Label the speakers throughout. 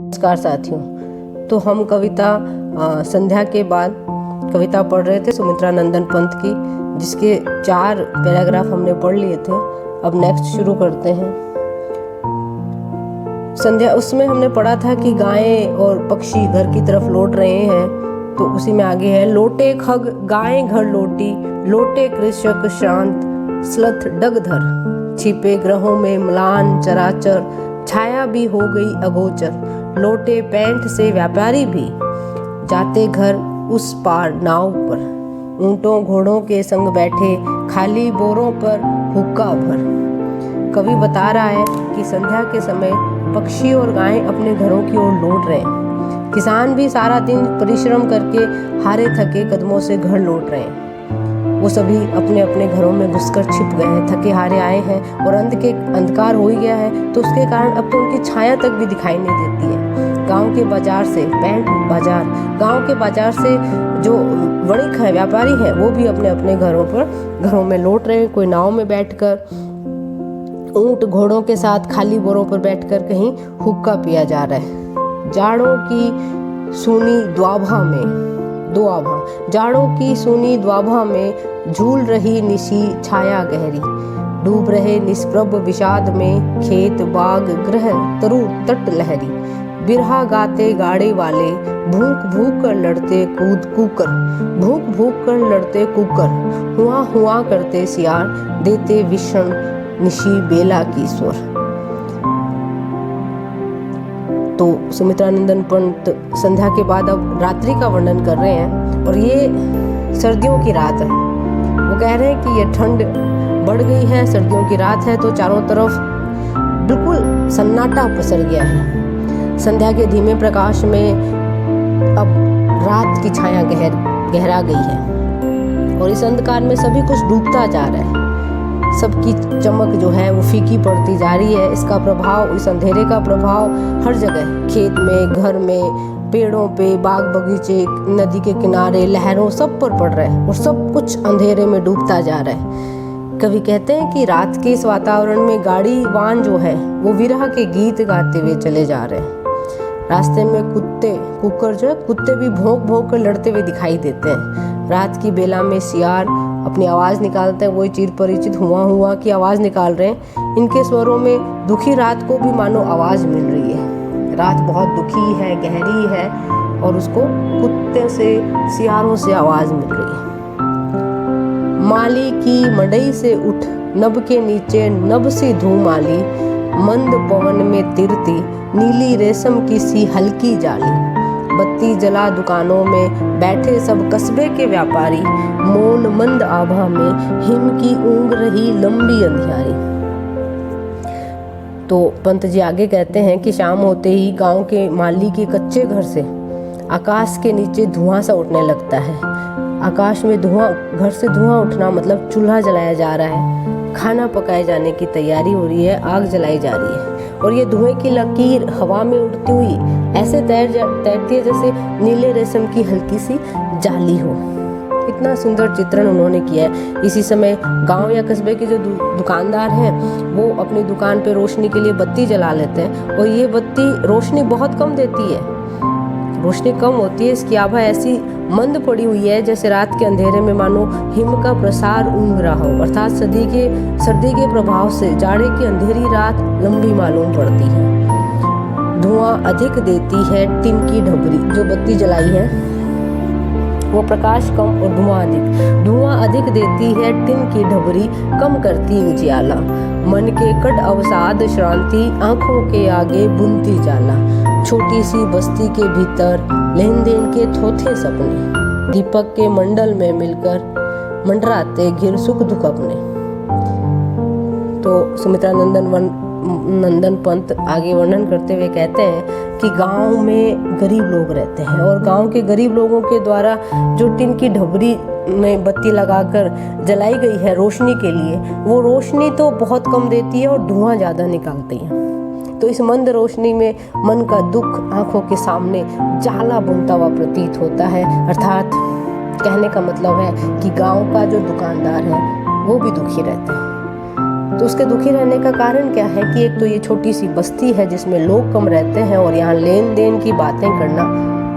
Speaker 1: नमस्कार साथियों। तो हम कविता संध्या के बाद कविता पढ़ रहे थे सुमित्रा नंदन पंत की, जिसके 4 पैराग्राफ हमने पढ़ लिए थे। अब नेक्स्ट शुरू करते हैं। संध्या उसमें हमने पढ़ा था कि गायें और पक्षी घर की तरफ लौट रहे हैं, तो उसी में आगे है, लोटे खग गायें घर लौटी, लोटे कृषक शांत स्लथ डगधर, छिपे ग्रहों में म्लान चराचर, छाया भी हो गई अगोचर, लौटे पैंठ से व्यापारी भी, जाते घर उस पार नाव पर, ऊंटों घोड़ों के संग बैठे, खाली बोरों पर हुक्का भर। कवि बता रहा है कि संध्या के समय पक्षी और गायें अपने घरों की ओर लौट रहे हैं। किसान भी सारा दिन परिश्रम करके हारे थके कदमों से घर लौट रहे हैं। वो सभी अपने अपने घरों में घुसकर छिप गए हैं, थके हारे आए हैं और अंधकार हो ही गया है, तो उसके कारण अब तो उनकी छाया तक भी दिखाई नहीं देती है। गांव के बाजार से गांव के बाजार से जो वणिक है, व्यापारी है, वो भी अपने अपने घरों में लौट रहे हैं। कोई नाव में बैठकर, ऊंट घोड़ों के साथ खाली बोरों पर बैठकर कहीं हुक्का पिया जा रहा है। जाड़ों की सूनी द्वाभा में झूल रही निशी छाया गहरी, डूब रहे निष्प्रभ विषाद में खेत बाग ग्रह तरु तट लहरी, बिरहा गाते गाड़े वाले भूख भूख कर लड़ते कुकर, हुआ करते सियार देते विषण निशी बेला की स्वर। तो सुमित्रा नंदन पंत संध्या के बाद अब रात्रि का वर्णन कर रहे हैं, और ये सर्दियों की रात है। वो कह रहे हैं कि ये ठंड बढ़ गई है, सर्दियों की रात है, तो चारों तरफ बिल्कुल सन्नाटा पसर गया है। संध्या के धीमे प्रकाश में अब रात की छाया गहरा गई है, और इस अंधकार में सभी कुछ डूबता जा रहा है। सबकी चमक जो है वो फीकी पड़ती जा रही है। इसका प्रभाव, इस अंधेरे का प्रभाव हर जगह, खेत में, घर में, पेड़ों पे, बाग बगीचे, नदी के किनारे, लहरों, सब पर पड़ रहा है, और सब कुछ अंधेरे में डूबता जा रहा है। कवि कहते हैं कि रात के इस वातावरण में गाड़ी वाहन जो है वो विरह के गीत गाते हुए चले जा रहे हैं। रास्ते में कुत्ते भी भौंक कर लड़ते हुए दिखाई देते हैं। रात की बेला में सियार अपनी आवाज़ निकालते हैं, वही चिर परिचित हुआ की आवाज़ निकाल रहे हैं। इनके स्वरों में दुखी रात को भी मानो आवाज़ मिल रही है। रात बहुत दुखी है, गहरी है, और उसको कुत्ते से, सियारों से आवाज़ मिल रही है। माली की मड़ई से उठ, नभ के नीचे नभ सी धूम आली, मंद पवन में तिरती नीली रेशम की सी हल्की जाली, बत्ती जला दुकानों में बैठे सब कस्बे के व्यापारी, मौन मंद आभा में हिम की ऊँग रही लंबी अंधियारी। तो पंत जी आगे कहते हैं कि शाम होते ही गांव के माली के कच्चे घर से आकाश के नीचे धुआं सा उठने लगता है। आकाश में घर से धुआं उठना मतलब चूल्हा जलाया जा रहा है, खाना पकाए जाने की तैयारी हो रही है, आग जलाई जा रही है, और ये धुएं की लकीर हवा में उड़ती हुई ऐसे तैरती है जैसे नीले रेशम की हल्की सी जाली हो। इतना सुंदर चित्रण उन्होंने किया है। इसी समय गांव या कस्बे के जो दुकानदार हैं वो अपनी दुकान पे रोशनी के लिए बत्ती जला लेते हैं, और ये बत्ती रोशनी बहुत कम देती है, रोशनी कम होती है। इसकी आभा ऐसी मंद पड़ी हुई है जैसे रात के अंधेरे में मानो हिम का प्रसार ऊँग रहा हो, अर्थात सर्दी के प्रभाव से जाड़े की अंधेरी रात लंबी मालूम पड़ती है। धुआं अधिक देती है टिन की ढबरी, जो बत्ती जलाई है वो प्रकाश कम और धुआं अधिक देती है टिन की ढबरी, कम करती उजियाला, मन के कट अवसाद श्रांति आंखों के आगे बुनती जाला, छोटी सी बस्ती के भीतर लेन देन के थोथे सपने, दीपक के मंडल में मिलकर मंडराते घिर सुख दुख अपने। तो सुमित्रा नंदन पंत आगे वर्णन करते हुए कहते हैं कि गांव में गरीब लोग रहते हैं, और गांव के गरीब लोगों के द्वारा जो टिन की ढबरी में बत्ती लगाकर जलाई गई है रोशनी के लिए, वो रोशनी तो बहुत कम देती है और धुआं ज़्यादा निकालती है। तो इस मंद रोशनी में मन का दुख आंखों के सामने जाला बुनता हुआ प्रतीत होता है। अर्थात कहने का मतलब है कि गांव का जो दुकानदार है वो भी दुखी रहता है। तो उसके दुखी रहने का कारण क्या है कि एक तो ये छोटी सी बस्ती है जिसमें लोग कम रहते हैं और यहाँ लेन देन की बातें करना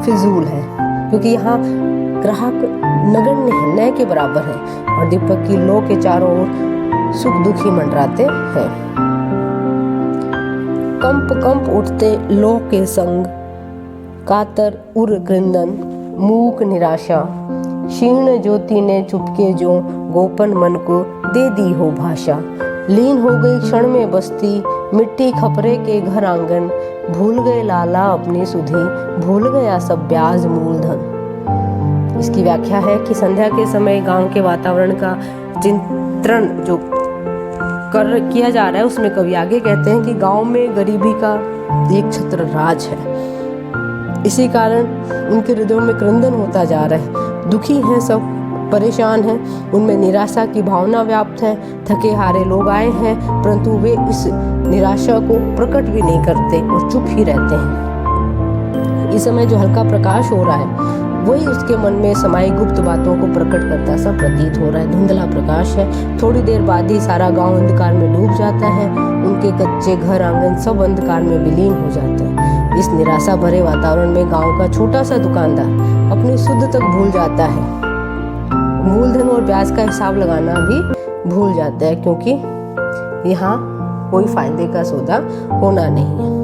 Speaker 1: फिजूल है, क्योंकि यहाँ ग्राहक नगण्य है, न के बराबर है, और दीपक की लो के चारों ओर सुख दुखी मंडराते हैं। कंप कंप उठते लो के संग, कातर उर क्रंदन, मूक निराशा, क्षीण ज्योति ने चुपके जो गोपन मन को दे दी हो भाषा। लीन हो गई क्षण में बस्ती, मिट्टी खपरे के घर आंगन, भूल गए लाला अपनी सुधि, भूल गया सब ब्याज मूलधन। इसकी व्याख्या है कि संध्या के समय गांव के वातावरण का चित्रण जो किया जा रहा है उसमें कवि आगे कहते हैं कि गांव में गरीबी का एक छत्र राज है, इसी कारण उनके हृदयों में क्रंदन होता जा रहा है। दुखी हैं सब, परेशान हैं, उनमें निराशा की भावना व्याप्त है। थके हारे लोग आए हैं, परंतु वे इस निराशा को प्रकट भी नहीं करते और चुप ही रहते हैं। इस समय जो हल्का प्रकाश हो रहा है वही उसके मन में समाई गुप्त बातों को प्रकट करता सा प्रतीत हो रहा है। धुंधला प्रकाश है, थोड़ी देर बाद ही सारा गांव अंधकार में डूब जाता है। उनके कच्चे घर आंगन सब अंधकार में विलीन हो जाते हैं। इस निराशा भरे वातावरण में गांव का छोटा सा दुकानदार अपनी सुध तक भूल जाता है, मूलधन और ब्याज का हिसाब लगाना भी भूल जाता है, क्योंकि यहाँ कोई फायदे का सौदा होना नहीं है।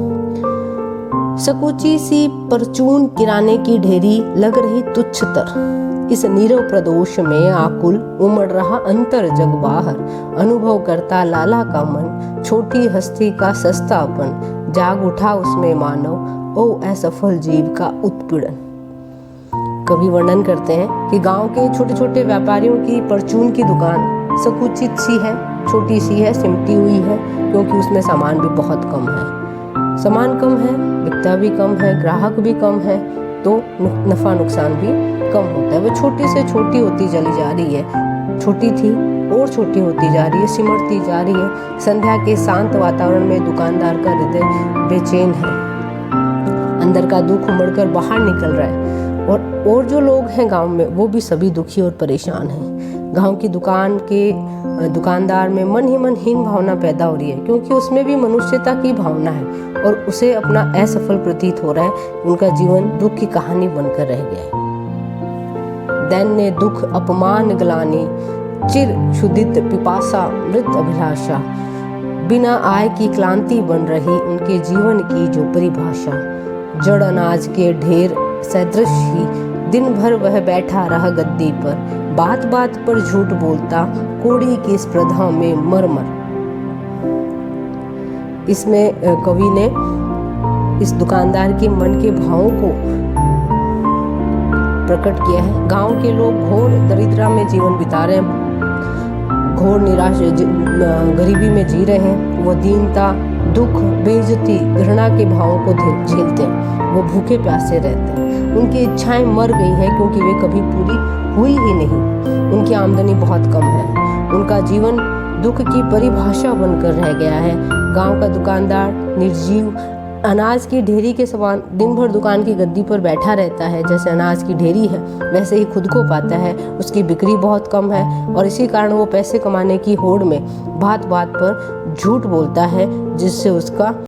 Speaker 1: सकुची सी परचून किराने की ढेरी लग रही तुच्छतर, इस नीरव प्रदोष में आकुल उमड़ रहा अंतर जग बाहर। अनुभव करता लाला का मन, छोटी हस्ती का सस्तापन, जाग उठा उसमें मानव, ओ असफल जीव का उत्पीड़न। कवि वर्णन करते हैं कि गांव के छोटे छोटे व्यापारियों की परचून की दुकान सकुचित सी है, छोटी सी है, सिमटी हुई है, क्योंकि उसमें सामान भी बहुत कम है। सामान कम है, बिकता भी कम है, ग्राहक भी कम है, तो नफा नुकसान भी कम होता है। वो छोटी से छोटी होती चली जा रही है, छोटी थी और छोटी होती जा रही है, सिमटती जा रही है। संध्या के शांत वातावरण में दुकानदार का हृदय बेचैन है, अंदर का दुख उमड़कर बाहर निकल रहा है। और जो लोग हैं गांव में वो भी सभी दुखी और परेशान हैं। गांव की दुकान के दुकानदार में मन ही मन हीन भावना पैदा हो रही है, क्योंकि उसमें भी मनुष्यता की भावना है और उसे अपना असफल प्रतीत हो रहा है। उनका जीवन दुख की कहानी बनकर रह गया है। दैन्य दुख, अपमान, ग्लानि, चिर क्षुधित पिपासा, मृत अभिलाषा, बिना आय की क्लांति बन रही उनके जीवन की जो परिभाषा। जड़ अनाज के ढेर सदृश ही दिन भर वह बैठा रहा गद्दी पर, बात बात पर झूठ बोलता, कोड़ी की स्पर्धा में मरमर। इसमें कवि ने इस दुकानदार के मन के भावों को प्रकट किया है। गांव के लोग घोर दरिद्रता में जीवन बिता रहे हैं, घोर निराश गरीबी में जी रहे हैं। वो दीनता, दुख, बेइज्जती, घृणा के भावों को झेलते हैं। वो भूखे प्यासे रहते हैं। उनकी इच्छाएं मर गई हैं, क्योंकि वे कभी पूरी हुई ही नहीं। उनकी आमदनी बहुत कम है, उनका जीवन दुख की परिभाषा बनकर रह गया है। गांव का दुकानदार निर्जीव अनाज की ढेरी के समान दिन भर दुकान की गद्दी पर बैठा रहता है। जैसे अनाज की ढेरी है वैसे ही खुद को पाता है। उसकी बिक्री बहुत कम है और इसी कारण वो पैसे कमाने की होड़ में बात बात पर झूठ बोलता है, जिससे उसका